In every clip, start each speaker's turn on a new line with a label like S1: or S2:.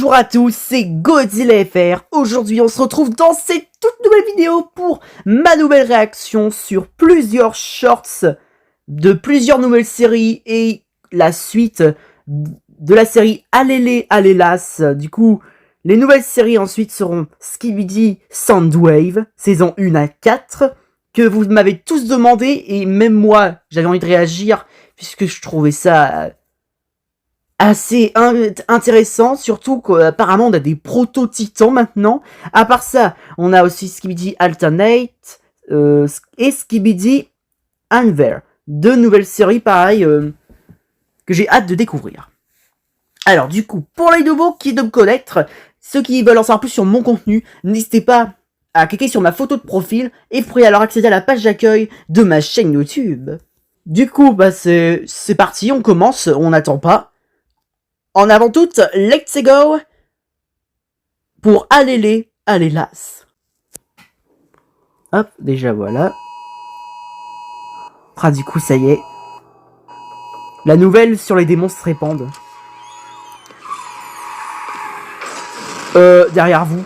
S1: Bonjour à tous, c'est Godzilla FR. Aujourd'hui, on se retrouve dans cette toute nouvelle vidéo pour ma nouvelle réaction sur plusieurs shorts de plusieurs nouvelles séries et la suite de la série Alele Alelas. Du coup, les nouvelles séries ensuite seront Skibidi Soundwave, saison 1 à 4, que vous m'avez tous demandé et même moi, j'avais envie de réagir puisque je trouvais ça assez intéressant, surtout qu'apparemment on a des proto-titans maintenant. À part ça, on a aussi Skibidi Alternate et Skibidi Anver. Deux nouvelles séries pareilles que j'ai hâte de découvrir. Alors du coup, pour les nouveaux qui doivent me connaître, ceux qui veulent en savoir plus sur mon contenu, n'hésitez pas à cliquer sur ma photo de profil et vous pourrez alors accéder à la page d'accueil de ma chaîne YouTube. Du coup, bah c'est parti, on commence, on n'attend pas. En avant toute, let's go pour Alele Alelas. Hop, déjà voilà. Ah, du coup, ça y est. La nouvelle sur les démons se répandent. Derrière vous.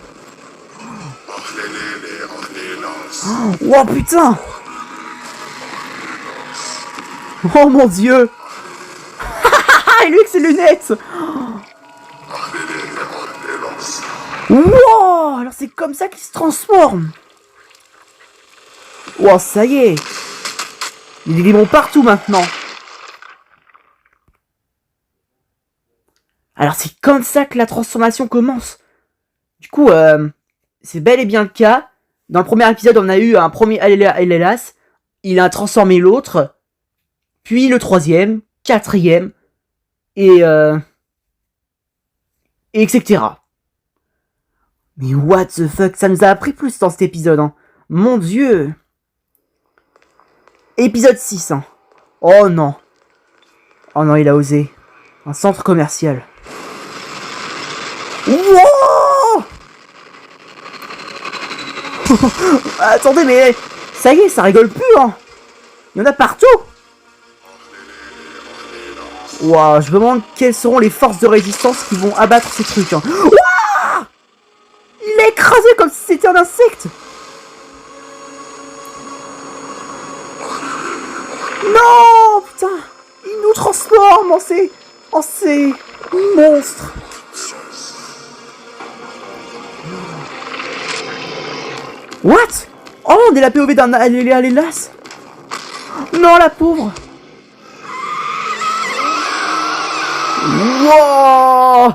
S1: Oh putain! Oh mon dieu! Et lui avec ses lunettes! Wow! Alors c'est comme ça qu'il se transforme! Wow, ça y est! Il y a des démons partout maintenant! Alors c'est comme ça que la transformation commence! Du coup, c'est bel et bien le cas. Dans le premier épisode, on a eu un premier Alelas. Il a transformé l'autre. Puis le troisième, quatrième. Et etc. Mais what the fuck, ça nous a appris plus dans cet épisode, hein. Mon dieu. Épisode 6, hein. Oh non. Oh non, il a osé. Un centre commercial. Wow. Attendez, mais ça y est, ça rigole plus, hein. Il y en a partout. Waouh, je me demande quelles seront les forces de résistance qui vont abattre ces trucs, hein. Waouh. Il l'a écrasé comme si c'était un insecte. Non, putain. Il nous transforme en ces monstres. What? Oh, on est la POV d'un Alelas. Non, la pauvre. Wow.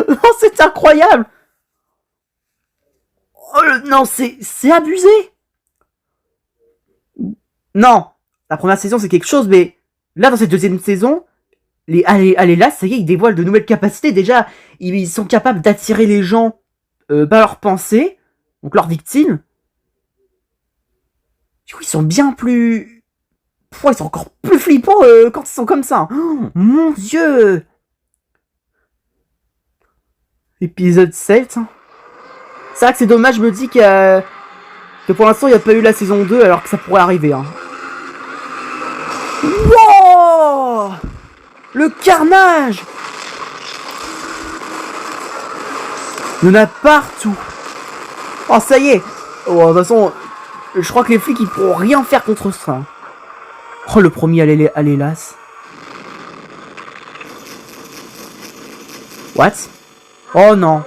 S1: Non, c'est incroyable. Oh, non, c'est abusé. Non, la première saison c'est quelque chose, mais là dans cette deuxième saison, les Alelas, ça y est, ils dévoilent de nouvelles capacités. Déjà, ils sont capables d'attirer les gens par leurs pensées, donc leurs victimes. Du coup, ils sont bien plus... Ils sont encore plus flippants quand ils sont comme ça. Oh, mon dieu. Épisode 7. C'est vrai que c'est dommage, je me dis que pour l'instant, il n'y a pas eu la saison 2, alors que ça pourrait arriver. Hein. Wow. Le carnage. Il y en a partout. Oh, ça y est. Oh, de toute façon, je crois que les flics, ils pourront rien faire contre ça. Oh, le premier Alelas. What? Oh non.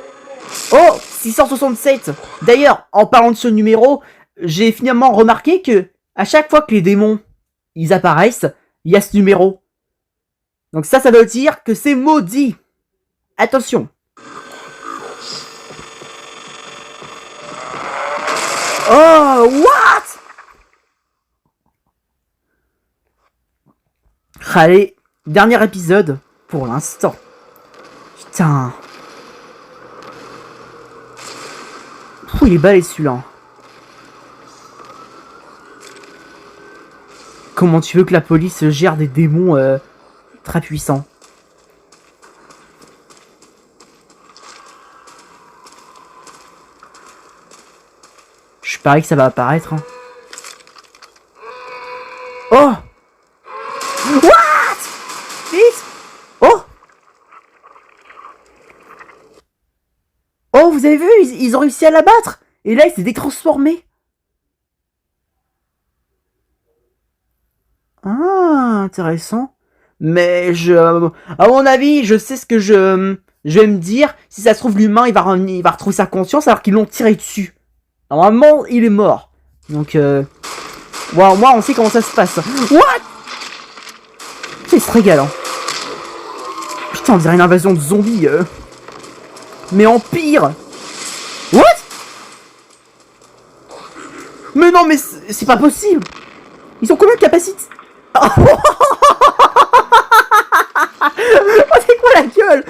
S1: Oh, 667. D'ailleurs, en parlant de ce numéro, j'ai finalement remarqué que à chaque fois que les démons ils apparaissent, il y a ce numéro. Donc ça veut dire que c'est maudit. Attention. Oh, what? Allez, dernier épisode pour l'instant. Putain. Il est balèze celui-là. Comment tu veux que la police gère des démons très puissants? Je parie que ça va apparaître. Hein. Oh! What? Vite! Oh! ils ont réussi à l'abattre. Et là, il s'est détransformé. Ah, intéressant. Mais à mon avis, je sais ce que je vais me dire. Si ça se trouve, l'humain, il va retrouver sa conscience alors qu'ils l'ont tiré dessus. Normalement, il est mort. Donc, wow, moi, on sait comment ça se passe. What? C'est se régale, hein. Putain, on dirait une invasion de zombies. Mais en pire. What? Mais non, mais c'est pas possible. Ils ont combien de capacité? Oh, c'est quoi la gueule?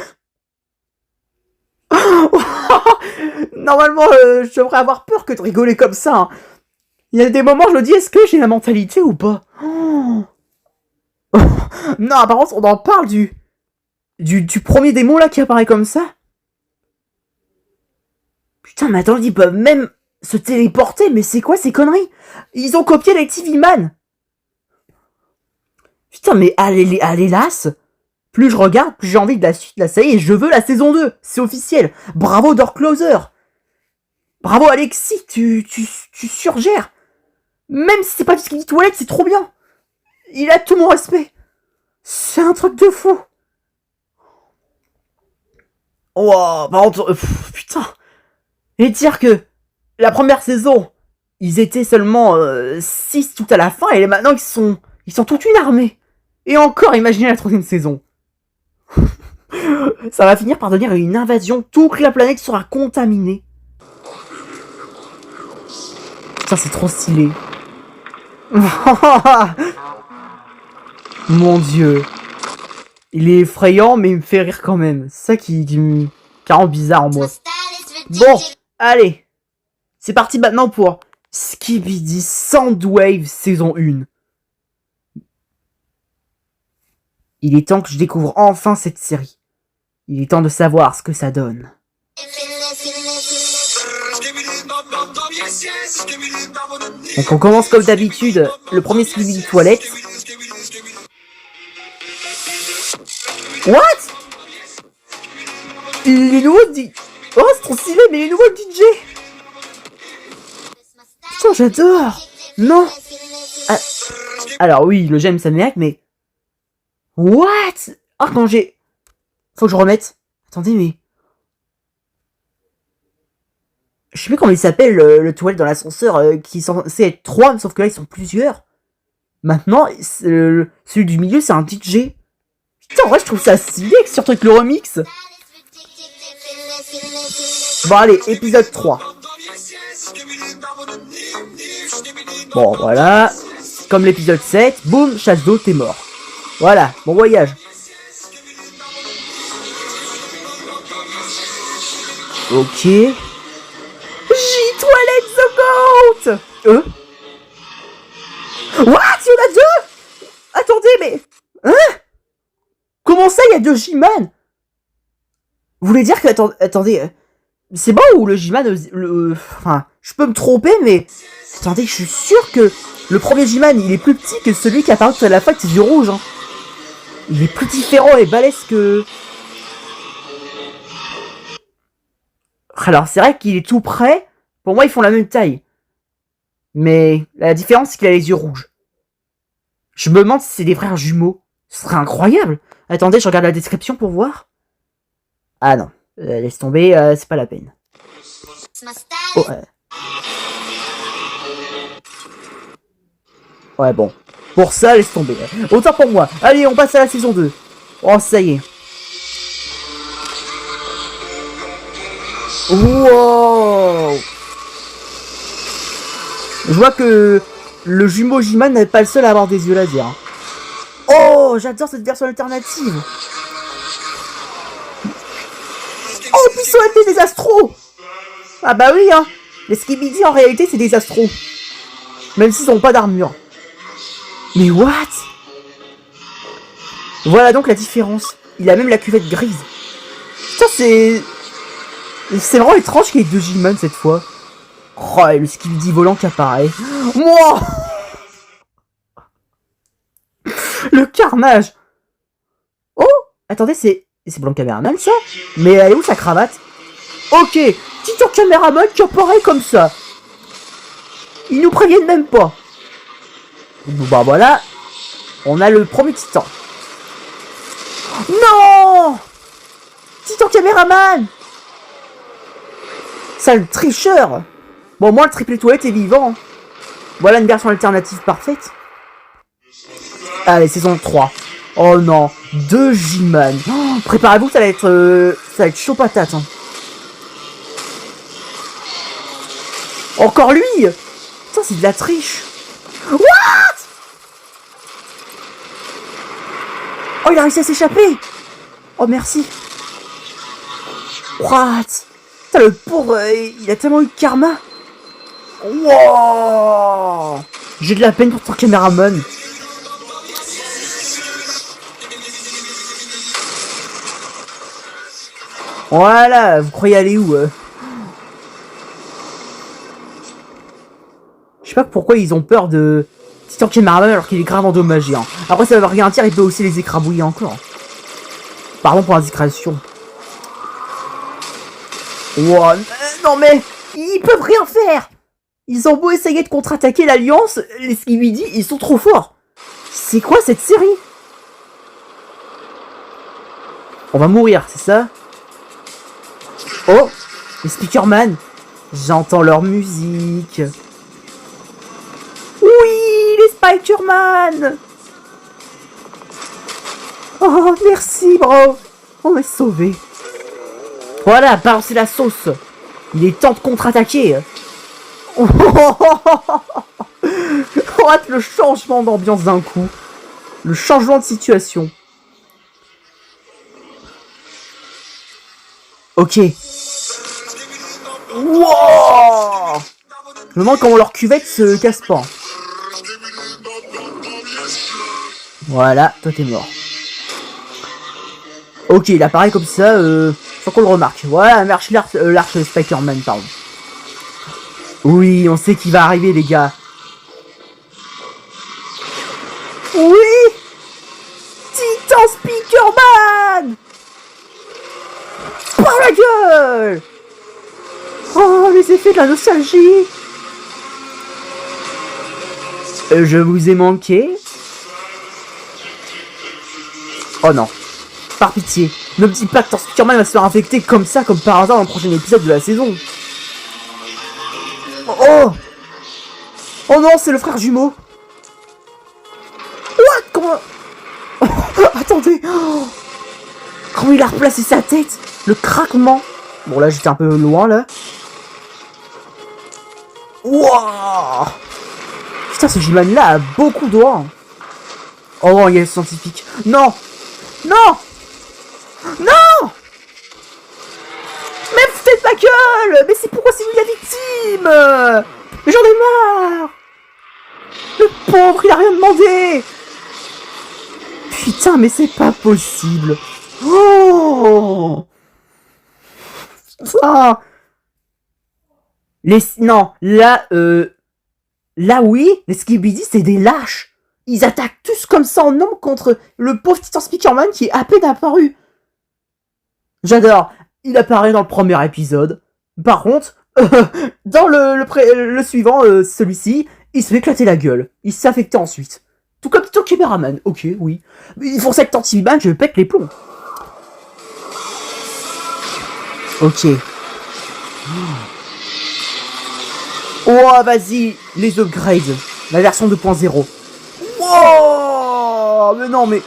S1: Normalement, je devrais avoir peur que de rigoler comme ça. Hein. Il y a des moments, je me dis, est-ce que j'ai la mentalité ou pas? Oh. Non, par contre, on en parle du premier démon là qui apparaît comme ça. Putain, mais attends, ils peuvent même se téléporter, mais c'est quoi ces conneries? Ils ont copié les TV Man. Putain, mais allez las. Plus je regarde, plus j'ai envie de la suite. Là, ça y est, je veux la saison 2. C'est officiel. Bravo Door Closer. Bravo Alexis, tu surgères. Même si c'est pas du ski toilette, c'est trop bien. Il a tout mon respect. C'est un truc de fou. Oh, par contre, putain. Et dire que la première saison, ils étaient seulement 6 tout à la fin, et maintenant ils sont toute une armée. Et encore, imaginez la troisième saison. Ça va finir par devenir une invasion, toute la planète sera contaminée. Putain, c'est trop stylé. Mon dieu. Il est effrayant, mais il me fait rire quand même. C'est ça qui rend bizarre en moi. Bon, allez. C'est parti maintenant pour Skibidi Soundwave saison 1. Il est temps que je découvre enfin cette série. Il est temps de savoir ce que ça donne. Donc on commence comme d'habitude, le premier Skibidi toilette. What? Les nouveaux Oh, c'est trop stylé, mais les nouveaux DJ. Putain, j'adore. Non. Ah. Alors oui, le j'aime Samyak, mais... What? Ah, quand j'ai... Faut que je remette. Attendez, mais... Je sais plus comment il s'appelle, le toilette dans l'ascenseur, qui est censé être 3, sauf que là, ils sont plusieurs. Maintenant, celui du milieu, c'est un DJ. Putain, en vrai, je trouve ça stylé, surtout avec le remix. Bon, allez, épisode 3. Bon, voilà. Comme l'épisode 7, boum, chasse d'eau, t'es mort. Voilà, bon voyage. Ok. J-Toilette the Goat. What? Il y en a deux? Attendez, mais... Hein? Comment ça, il y a deux J-Man? Vous voulez dire que... Attendez... C'est bon ou le J-Man... Enfin, je peux me tromper, mais... Attendez, je suis sûr que... Le premier J-Man, il est plus petit que celui qui apparaît à la fin avec ses yeux rouges. Hein. Il est plus différent et balèze que... Alors, c'est vrai qu'il est tout près. Pour moi, ils font la même taille. Mais la différence, c'est qu'il a les yeux rouges. Je me demande si c'est des frères jumeaux. Ce serait incroyable. Attendez, je regarde la description pour voir. Ah non, laisse tomber, c'est pas la peine. Oh, ouais, bon. Pour ça, laisse tomber. Autant pour moi. Allez, on passe à la saison 2. Oh, ça y est. Wow. Je vois que le jumeau J-Man n'est pas le seul à avoir des yeux laser. Oh, j'adore cette version alternative. Oh, puis ça aurait été des astros. Ah bah oui, hein. Les Skibidi, en réalité, c'est des astros. Même s'ils n'ont pas d'armure. Mais what? Voilà donc la différence. Il a même la cuvette grise. Putain, c'est vraiment étrange qu'il y ait deux J-Man cette fois. Oh, et le Skibidi volant qui apparaît. Moi. Le carnage. Oh, attendez, c'est Blanc Caméraman ça? Mais elle est où sa cravate? Ok, Titan caméraman qui apparaît comme ça. Ils nous préviennent même pas. Bon bah voilà. On a le premier titan. Non! Titan caméraman! Sale tricheur! Bon, moi, le triple étoilette est vivant. Voilà une version alternative parfaite. Allez, saison 3. Oh non, 2 G-Man. Oh, préparez-vous, ça va être chaud patate. Hein. Encore lui! Putain, c'est de la triche. What? Oh, il a réussi à s'échapper. Oh, merci. What? Putain, le pauvre, il a tellement eu de karma. Wow. J'ai de la peine pour ton caméraman. Voilà, vous croyez aller où Je sais pas pourquoi ils ont peur de Titan caméraman alors qu'il est grave endommagé. Hein. Après, ça va rien dire, il peut aussi les écrabouiller encore. Pardon pour l'indiscrétion. Wow, non mais, ils peuvent rien faire. Ils ont beau essayer de contre-attaquer l'Alliance, les Skibidi, ils sont trop forts. C'est quoi cette série? On va mourir, c'est ça? Oh, les Speakerman. J'entends leur musique. Oui, les Spikerman. Oh, merci, bro. On est sauvés. Voilà, balancez la sauce. Il est temps de contre-attaquer. Oh, hâte le changement d'ambiance d'un coup. Le changement de situation. Ok. Wow. Je me demande comment leur cuvette se casse pas. Voilà, toi t'es mort. Ok, il apparaît comme ça, sans qu'on le remarque. Voilà, l'arche Spikerman, pardon. Oui, on sait qui va arriver, les gars. Oui! Titan Speakerman! Par la gueule! Oh, les effets de la nostalgie! Je vous ai manqué? Oh non. Par pitié, ne me dis pas que ton Speakerman va se faire infecter comme ça, comme par hasard, dans le prochain épisode de la saison. Oh! Oh non, c'est le frère jumeau! What? Comment... Oh, attendez! Oh, comment il a replacé sa tête? Le craquement! Bon, là, j'étais un peu loin, là. Wow! Putain, ce G-Man là a beaucoup de doigts. Oh, il y a le scientifique. Non! Non! Non! Mais foutez de ma gueule! Mais c'est pourquoi c'est lui la victime! Mais j'en ai marre! Le pauvre, il a rien demandé! Putain, mais c'est pas possible! Oh! Ah! Non, là, là oui, les Skibidi, c'est des lâches! Ils attaquent tous comme ça en nombre contre le pauvre Titan Speakerman qui est à peine apparu! J'adore! Il apparaît dans le premier épisode. Par contre, dans le suivant, celui-ci, il se fait éclater la gueule. Il s'est affecté ensuite. Tout comme Titan Caméraman. Ok, oui. Mais ils font ça avec Tantiman, je pète les plombs. Ok. Oh, vas-y, les upgrades. La version 2.0. Wow! Mais non, mais...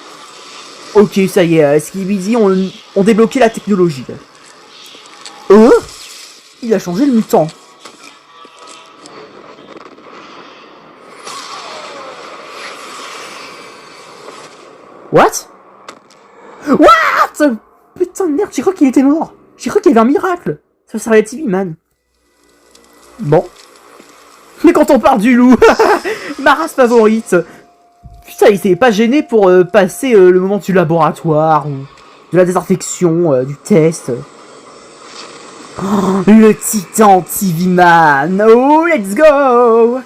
S1: Ok, ça y est, Skibidi, on débloqué la technologie. Il a changé le mutant. What? What? Putain de merde, j'ai cru qu'il était mort. J'ai cru qu'il y avait un miracle. Ça serait la TV Man. Bon. Mais quand on parle du loup, ma race favorite. Putain, il s'est pas gêné pour passer le moment du laboratoire, ou de la désinfection, du test. Oh, le Titan TV Man. Oh, let's go.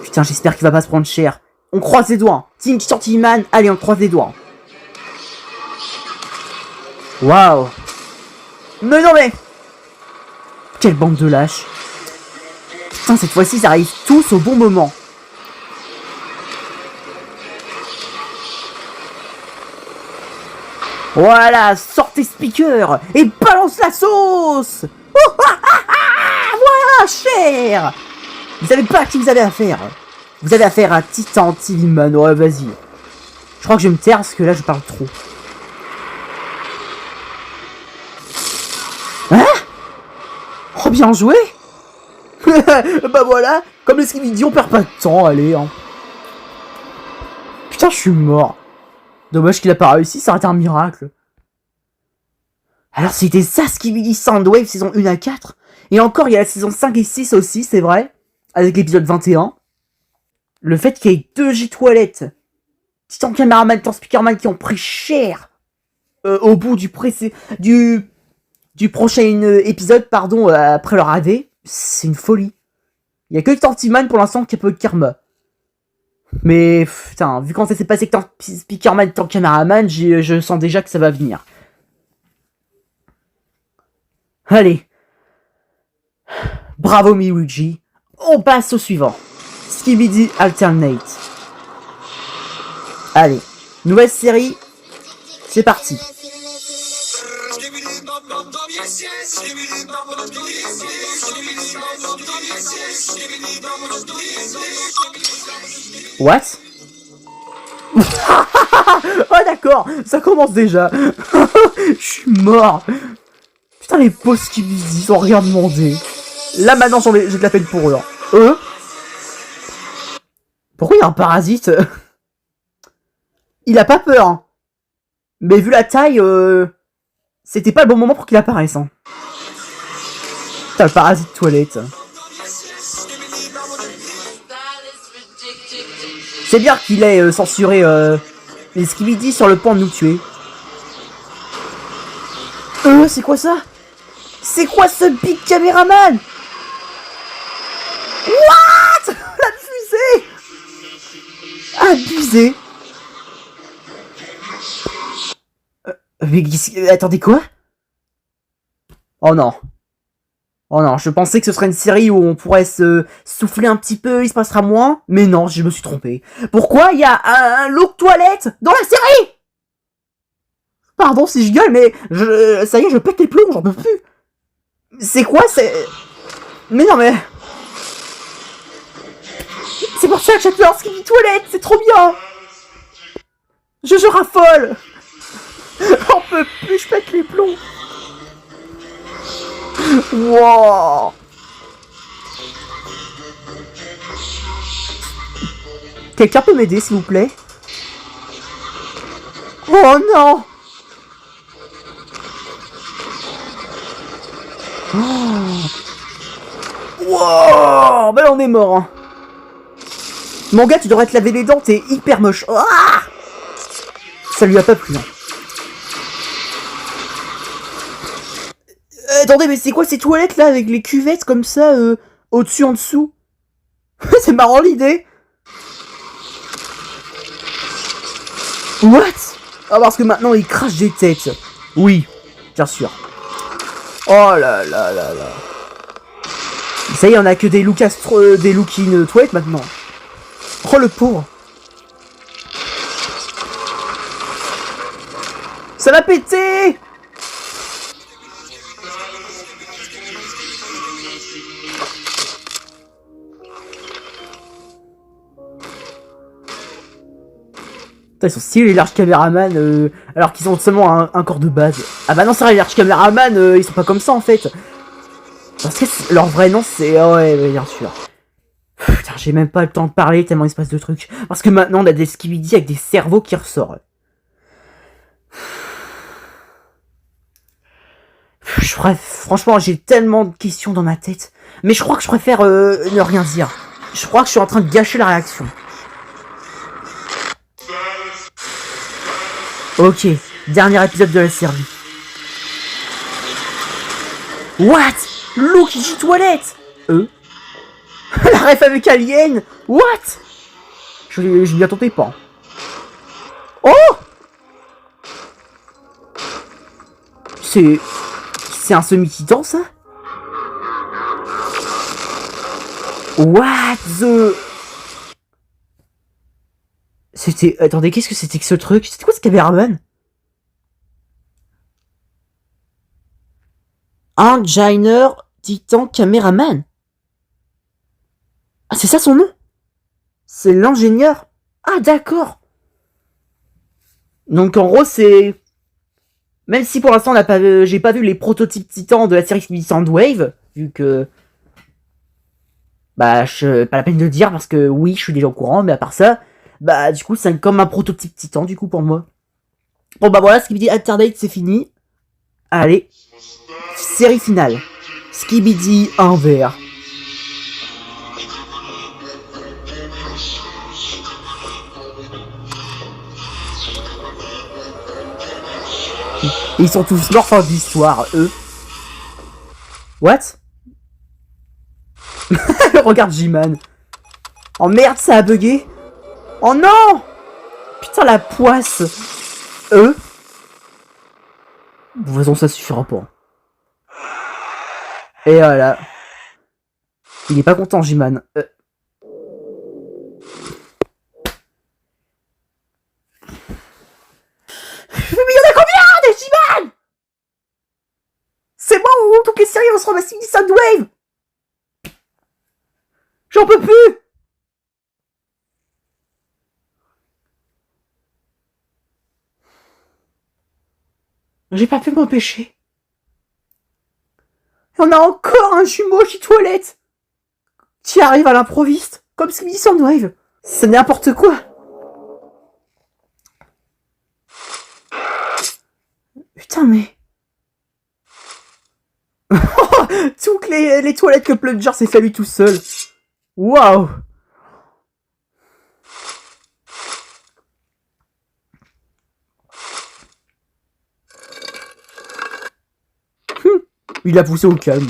S1: Putain, j'espère qu'il va pas se prendre cher. On croise les doigts. Team Titan TV Man, allez, on croise les doigts. Waouh. Mais non mais... Quelle bande de lâches. Putain, cette fois-ci, ils arrivent tous au bon moment. Voilà, sortez speaker et balance la sauce. Oh, ah, ah, ah, voilà, cher. Vous savez pas à qui vous avez affaire. Vous avez affaire à Titan Tillyman. Ouais, vas-y. Je crois que je vais me taire parce que là, je parle trop. Hein? Oh, bien joué. Bah voilà, comme le Skibidi, on perd pas de temps, allez. Hein. Putain, je suis mort. Dommage qu'il a pas réussi, ça aurait été un miracle. Alors c'était ça Skibidi Soundwave saison 1 à 4. Et encore il y a la saison 5 et 6 aussi, c'est vrai. Avec l'épisode 21. Le fait qu'il y ait 2 J-Toilettes, Titan Cameraman, Titan Speakerman qui ont pris cher au bout du prochain épisode, pardon, après leur AD, c'est une folie. Il y a que Titan Tillyman pour l'instant qui a peu de karma. Mais putain, vu quand ça s'est passé avec Titan Speakerman, Titan Cameraman, je sens déjà que ça va venir. Allez. Bravo Miluigi. On passe au suivant. Skibidi Alternate. Allez. Nouvelle série. C'est parti. What? Oh d'accord, ça commence déjà. Je suis mort. Putain, les pauvres Skibidi, ils ont rien demandé. Là maintenant j'ai de la peine pour eux. Pourquoi il y a un parasite? Il a pas peur. Hein. Mais vu la taille, c'était pas le bon moment pour qu'il apparaisse. Hein. Putain, le parasite toilette. C'est bien qu'il ait censuré les Skibidi sur le point de nous tuer. C'est quoi ça? C'est quoi ce big caméraman? What? La fusée? Abusé. Mais attendez, quoi? Oh non. Oh non, je pensais que ce serait une série où on pourrait se souffler un petit peu, il se passera moins. Mais non, je me suis trompé. Pourquoi il y a un look toilette dans la série? Pardon si je gueule, mais ça y est, je pète les plombs, j'en peux plus. C'est quoi, c'est... Mais non, mais... C'est pour ça que j'adore Skibidi Toilette, c'est trop bien. Je raffole. J'en peux plus, je pète les plombs. Wow. Quelqu'un peut m'aider, s'il vous plaît? Oh non. Wow. Ben on est mort. Hein. Mon gars, tu devrais te laver les dents, t'es hyper moche. Ah, ça lui a pas plu. Hein. Attendez, mais c'est quoi ces toilettes là avec les cuvettes comme ça au-dessus, en dessous? C'est marrant l'idée. What? Ah, parce que maintenant il crache des têtes. Oui, bien sûr. Oh là là là là. Ça y est, on a que des look-in toilettes maintenant. Oh le pauvre. Ça l'a pété. Putain, ils sont stylés les larges caméramans alors qu'ils ont seulement un corps de base. Ah bah non, c'est vrai, les larges caméramans ils sont pas comme ça en fait. Parce que leur vrai nom c'est... Oh, ouais, bien sûr. Putain, j'ai même pas le temps de parler tellement il se passe de trucs. Parce que maintenant on a des Skibidi avec des cerveaux qui ressortent. Franchement, j'ai tellement de questions dans ma tête. Mais je crois que je préfère ne rien dire. Je crois que je suis en train de gâcher la réaction. Ok, dernier épisode de la série. What? Look, J-Toilette. La ref avec Alien. What? Je m'y attendais pas. C'est C'est un semi-titan, ça? What the... C'était... Attendez, qu'est-ce que c'était que ce truc? C'était quoi ce caméraman? Engineer Titan Caméraman. Ah, c'est ça son nom? C'est l'ingénieur? Ah, d'accord. Donc, en gros, c'est... Même si pour l'instant, j'ai pas vu les prototypes titans de la série Soundwave, vu que... Bah, pas la peine de le dire, parce que oui, je suis déjà au courant, mais à part ça, bah, du coup, c'est comme un prototype titan, du coup, pour moi. Bon, bah voilà, Skibidi Alternate, c'est fini. Allez, série finale. Skibidi Inver. Ils sont tous morts fin d'histoire, eux. What? Regarde J-Man. Oh merde, ça a bugué. Oh non! Putain, la poisse. De toute façon, ça suffira pas. Et voilà. Il est pas content, J-Man. Mais il y en a combien des J-Man? C'est bon, toutes les séries vont se ramasser du Soundwave. J'en peux plus. J'ai pas pu m'empêcher. On a encore un jumeau chez Toilette qui arrive à l'improviste, comme ce qu'il dit Soundwave. C'est n'importe quoi. Putain, mais... Toutes les toilettes que Plunger s'est fait lui tout seul. Waouh. Il l'a poussé au calme.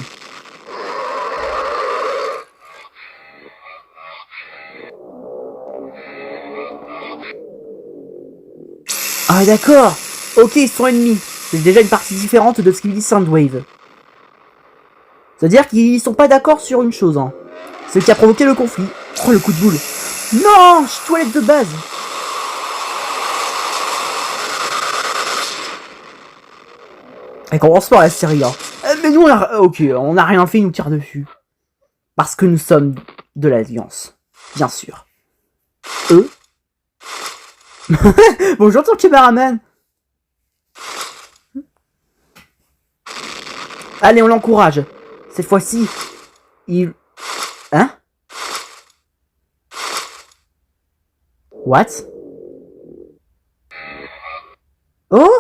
S1: Ah d'accord. Ok, ils sont ennemis. C'est déjà une partie différente de ce qu'il dit Soundwave. C'est-à-dire qu'ils sont pas d'accord sur une chose, hein. Ce qui a provoqué le conflit. Oh, le coup de boule. Non, je suis toilette de base. Elle commence pas la série, hein. Mais nous, on a rien fait, ils nous tirent dessus. Parce que nous sommes de l'Alliance. Bien sûr. Eux. Bonjour ton caméraman. Allez, on l'encourage. Cette fois-ci, il... Hein? What? Oh?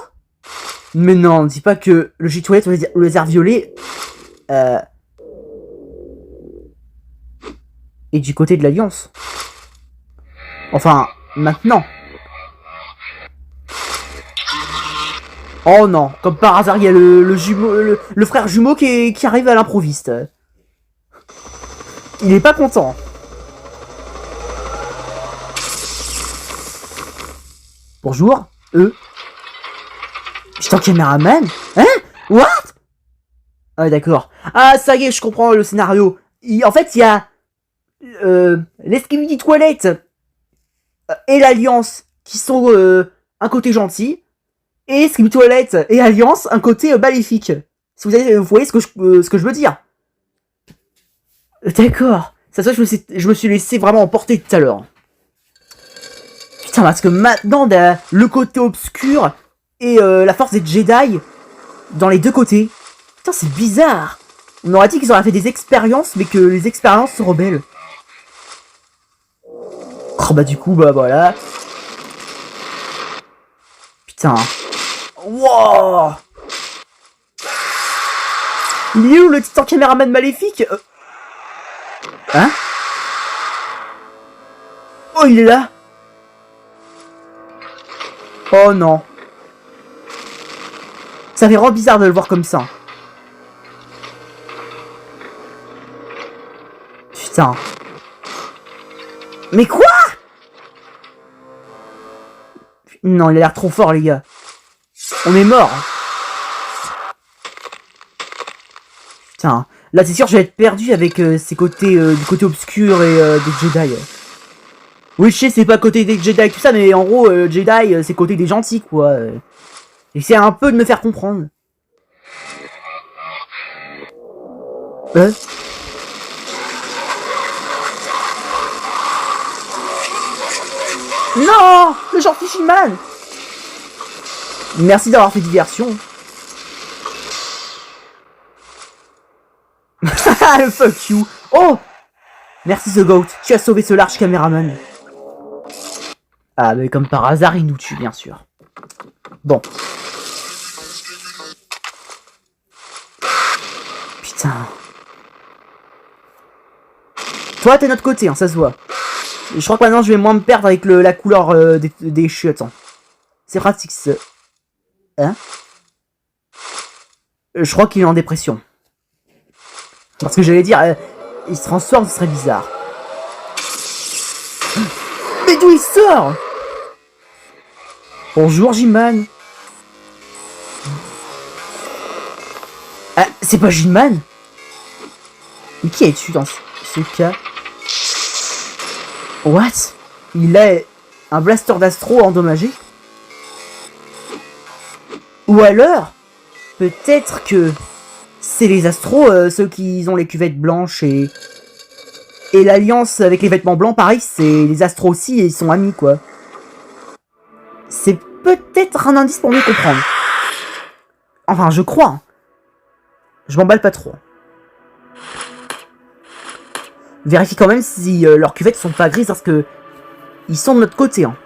S1: Mais non, dis pas que le J-Toilette ou le lézard violet... est du côté de l'Alliance. Enfin, maintenant. Oh non, comme par hasard, il y a le frère jumeau qui arrive à l'improviste. Il est pas content. Bonjour, Putain, caméraman? Hein? What? Ah d'accord. Ah ça y est, je comprends le scénario. En fait, il y a l'Skibidi Toilette et l'Alliance qui sont un côté gentil, et Skibidi Toilette et Alliance un côté maléfique. Si vous voyez ce que je veux dire. D'accord. Ça se voit, je me suis laissé vraiment emporter tout à l'heure. Putain, parce que maintenant, le côté obscur et la force des Jedi dans les deux côtés. Putain, c'est bizarre. On aurait dit qu'ils auraient fait des expériences, mais que les expériences se rebellent. Oh bah du coup, bah voilà. Putain. Wow. Il est où le titan caméraman maléfique? Hein? Oh, il est là. Oh non. Ça fait vraiment bizarre de le voir comme ça. Putain. Mais quoi? Non, il a l'air trop fort, les gars. On est mort. Putain, là c'est sûr je vais être perdu avec ces côtés du côté obscur et des Jedi. Oui, je sais, c'est pas côté des Jedi et tout ça, mais en gros, Jedi, c'est côté des gentils, quoi. J'essaie un peu de me faire comprendre. Non, le genre Fishiman. Merci d'avoir fait diversion. Le fuck you. Oh, merci The Goat, tu as sauvé ce large caméraman. Ah, mais comme par hasard, il nous tue, bien sûr. Bon. Putain. Toi, t'es de notre côté, hein, ça se voit. Je crois que maintenant, je vais moins me perdre avec la couleur des chiottes. Hein. C'est pratique, ça. Hein? Je crois qu'il est en dépression. Parce que j'allais dire, il se transforme, ce serait bizarre. Mais d'où il sort? Bonjour, J-Man. Ah, c'est pas J-Man? Mais qui es-tu dans ce cas? What? Il a un blaster d'astro endommagé? Ou alors, peut-être que c'est les astros, ceux qui ont les cuvettes blanches et l'alliance avec les vêtements blancs, pareil, c'est les astros aussi et ils sont amis, quoi. C'est peut-être un indice pour mieux comprendre. Enfin, je crois. Je m'emballe pas trop. Vérifie quand même si leurs cuvettes sont pas grises parce que ils sont de notre côté. Hein.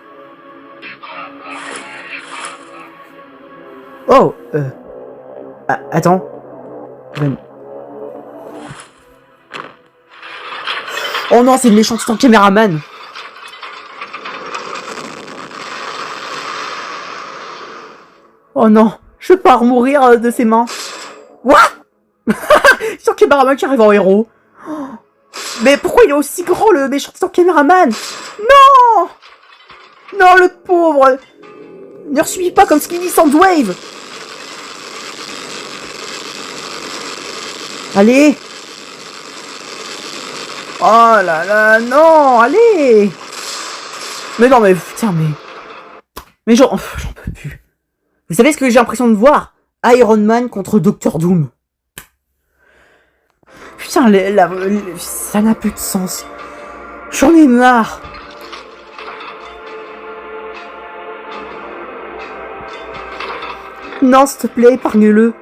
S1: Oh, ah, attends. Oh non, c'est le méchant caméraman. Oh non, je veux pas mourir de ses mains. What? C'est un caméraman qui arrive en héros. Mais pourquoi il est aussi grand, le méchant caméraman? Non! Non, le pauvre! Ne subis pas comme Skinny Soundwave! Allez! Oh là là, non! Allez! Mais non, mais putain, mais j'en peux plus. Vous savez ce que j'ai l'impression de voir? Iron Man contre Doctor Doom. Putain, ça n'a plus de sens. J'en ai marre. Non, s'il te plaît, épargne-le.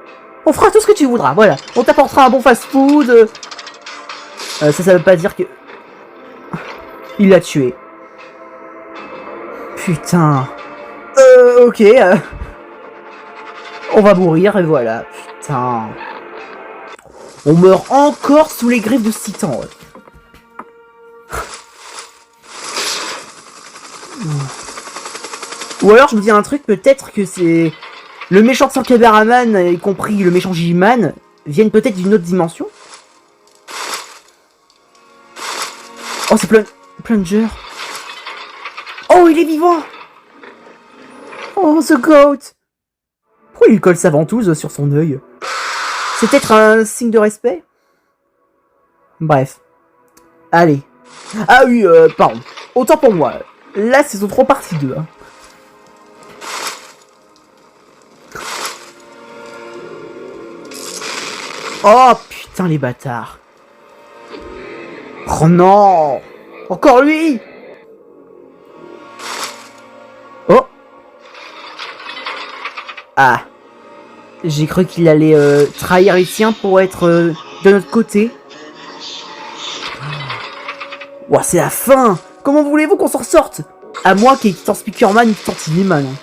S1: On fera tout ce que tu voudras, voilà. On t'apportera un bon fast-food. Ça veut pas dire que... Il l'a tué. Putain. Ok. On va mourir et voilà. Putain. On meurt encore sous les griffes de ce titan. Ouais. Ou alors je me dis un truc, peut-être que c'est... Le méchant de son caméraman, y compris le méchant J-Man, viennent peut-être d'une autre dimension. Oh, c'est Plunger. Oh, il est vivant. Oh, The Goat. Pourquoi il colle sa ventouse sur son œil? C'est peut-être un signe de respect? Bref. Allez. Ah oui, pardon. Autant pour moi. Là, c'est trop partie 2. Hein. Oh, putain, les bâtards. Oh non. Encore lui. Oh. Ah. J'ai cru qu'il allait trahir les siens pour être de notre côté. Ouah, c'est la fin. Comment voulez-vous qu'on s'en sorte? À moi qui est en Speakerman et qui est en Man.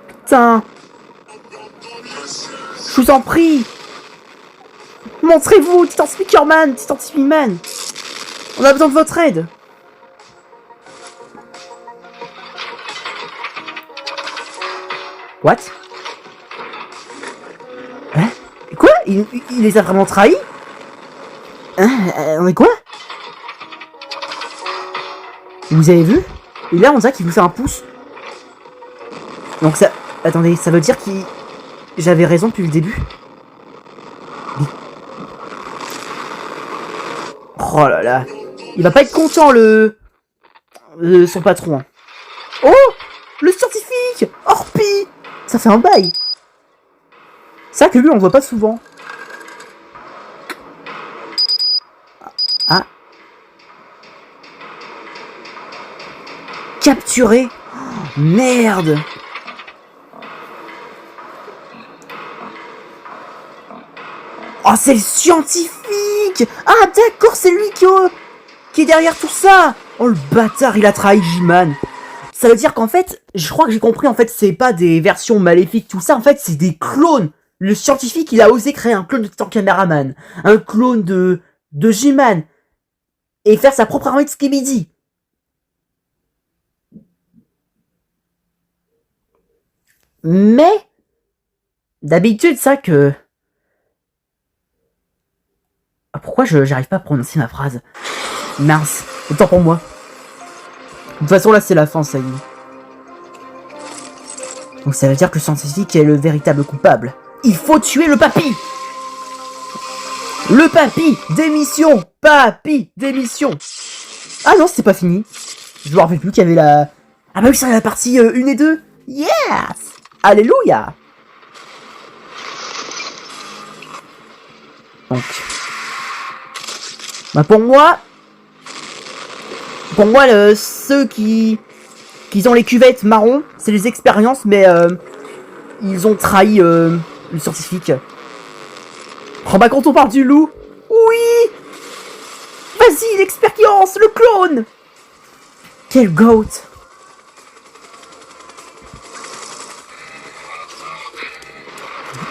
S1: Putain. Je vous en prie. Montrez-vous, Titan Speakerman, Titan Man. On a besoin de votre aide. What? Hein? Quoi? Il les a vraiment trahis? Hein? On est quoi? Vous avez vu? Et là, on dirait qu'il vous fait un pouce. Donc ça Attendez, ça veut dire qu'il... J'avais raison depuis le début. Mais... Oh là là. Il va pas être content, son patron. Oh, le scientifique Orpi. Ça fait un bail. C'est vrai que lui, on le voit pas souvent. Ah. Capturé. Oh, merde. Oh, c'est le scientifique. Ah, d'accord, c'est lui qui est derrière tout ça. Oh, le bâtard, il a trahi J-Man. Ça veut dire qu'en fait, je crois que j'ai compris, en fait, c'est pas des versions maléfiques, tout ça, en fait, c'est des clones. Le scientifique, il a osé créer un clone de Titan Cameraman, un clone de J-Man, et faire sa propre armée de Skibidi. Mais, d'habitude, ça que... Pourquoi j'arrive pas à prononcer ma phrase? Mince, autant pour moi. De toute façon, là, c'est la fin, ça y est. Donc ça veut dire que le scientifique est le véritable coupable. Il faut tuer le papy. Le papy, démission. Papy, démission. Ah non, c'est pas fini. Je me rappelle plus qu'il y avait la... Ah bah oui, c'est la partie 1 et 2. Yes. Alléluia. Donc... Bah pour moi, ceux qui ont les cuvettes marron, c'est les expériences, mais ils ont trahi le scientifique. Oh bah quand on parle du loup, oui, vas-y l'expérience, le clone. Quel goat.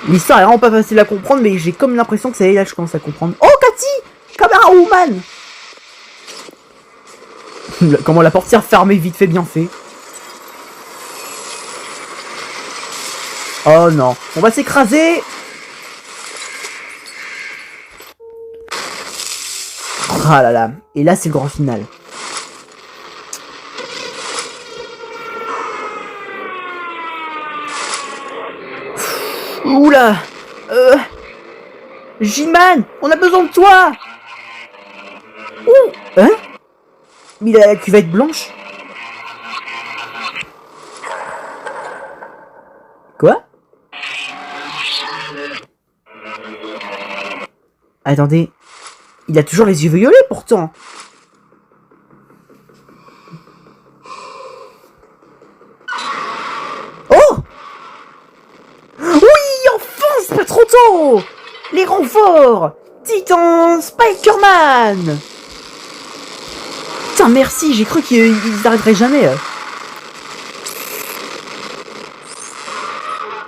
S1: L'histoire est vraiment pas facile à comprendre, mais j'ai comme l'impression que ça y est, là je commence à comprendre. Oh Cathy, Camera Woman. Comment la portière fermée, vite fait, bien fait. Oh non, on va s'écraser. Ah là là, et là c'est le grand final. Oula. J-Man, on a besoin de toi. Ouh. Hein? Mais il a la cuvette blanche. Quoi? Attendez. Il a toujours les yeux violets pourtant. Oh! Oui, enfin, c'est pas trop tôt! Les renforts! Titan Spider-Man! Putain, merci, j'ai cru qu'ils n'arrêteraient jamais.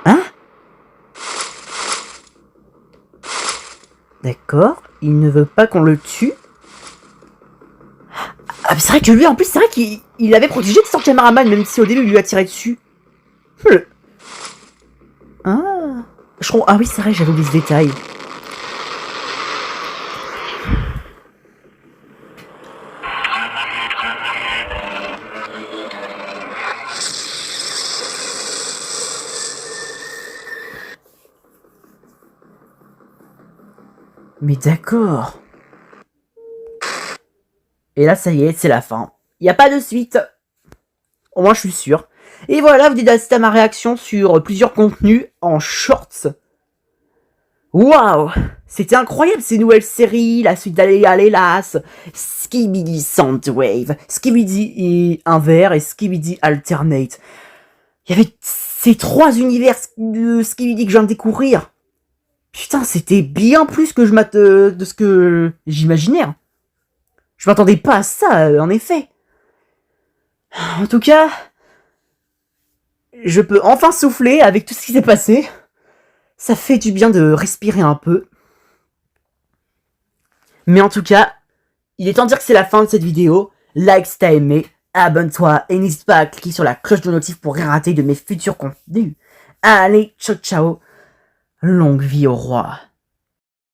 S1: Hein? D'accord, il ne veut pas qu'on le tue. Ah, c'est vrai que lui, en plus, c'est vrai qu'il avait protégé de son cameraman, même si au début, il lui a tiré dessus. Ah, ah oui, c'est vrai, j'avais oublié ce détail. Mais d'accord. Et là, ça y est, c'est la fin. Il n'y a pas de suite. Au moins, je suis sûr. Et voilà, vous dites d'assister à ma réaction sur plusieurs contenus en shorts. Waouh! C'était incroyable ces nouvelles séries, la suite d'Alelas, Skibidi Soundwave, Skibidi Inver et Skibidi Alternate. Il y avait ces 3 univers de Skibidi que je viens de découvrir. Putain, c'était bien plus que de ce que j'imaginais. Je m'attendais pas à ça, en effet. En tout cas, je peux enfin souffler avec tout ce qui s'est passé. Ça fait du bien de respirer un peu. Mais en tout cas, il est temps de dire que c'est la fin de cette vidéo. Like si t'as aimé, abonne-toi et n'hésite pas à cliquer sur la cloche de notif pour rien rater de mes futurs contenus. Allez, ciao ciao. Longue vie au roi.